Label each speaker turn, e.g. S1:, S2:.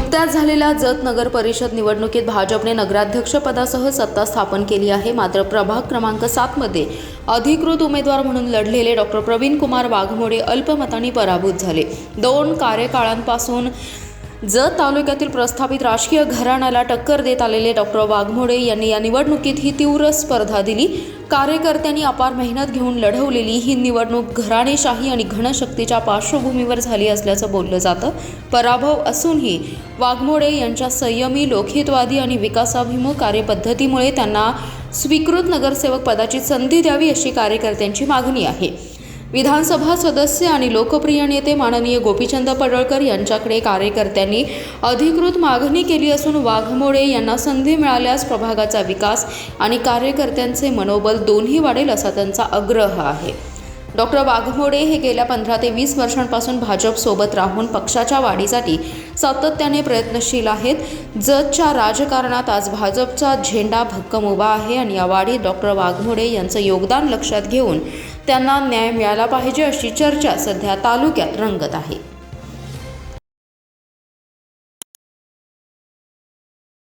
S1: नुकत्याच झालेल्या जत नगर परिषद निवडणुकीत भाजपने नगराध्यक्षपदासह सत्ता स्थापन केली आहे। मात्र प्रभाग क्रमांक 7 मध्ये अधिकृत उमेदवार म्हणून लढलेले डॉक्टर प्रवीण कुमार वाघमोडे अल्पमताने पराभूत झाले। 2 कार्यकाळांपासून जत तालुक्यातील प्रस्थापित राजकीय घराण्याला टक्कर देत आलेले डॉक्टर वाघमोडे यांनी या निवडणुकीत ही तीव्र स्पर्धा दिली। कार्यकर्त्यांनी अपार मेहनत घेऊन लढवलेली ही निवडणूक घराणेशाही आणि घनशक्तीच्या पार्श्वभूमीवर झाली असल्याचं बोललं जातं। पराभव असूनही वाघमोडे यांच्या संयमी, लोकहितवादी आणि विकासाभिमुख कार्यपद्धतीमुळे त्यांना स्वीकृत नगरसेवक पदाची संधी द्यावी अशी कार्यकर्त्यांची मागणी आहे। विधानसभा सदस्य आणि लोकप्रिय नेते माननीय गोपीचंद पडळकर यांच्याकडे कार्यकर्त्यांनी अधिकृत मागणी केली असून वाघमोडे यांना संधी मिळाल्यास प्रभागाचा विकास आणि कार्यकर्त्यांचे मनोबल दोन्ही वाढेल असा त्यांचा आग्रह आहे। डॉक्टर वाघमोडे हे गेल्या 15 ते 20 वर्षांपासून भाजपसोबत राहून पक्षाच्या वाढीसाठी सातत्याने प्रयत्नशील आहेत। जतच्या राजकारणात आज भाजपचा झेंडा भक्कम उभा आहे आणि या वाढीत डॉक्टर वाघमोडे यांचं योगदान लक्षात घेऊन त्यांना न्याय मिळाला पाहिजे अशी चर्चा सध्या तालुक्यात रंगत आहे।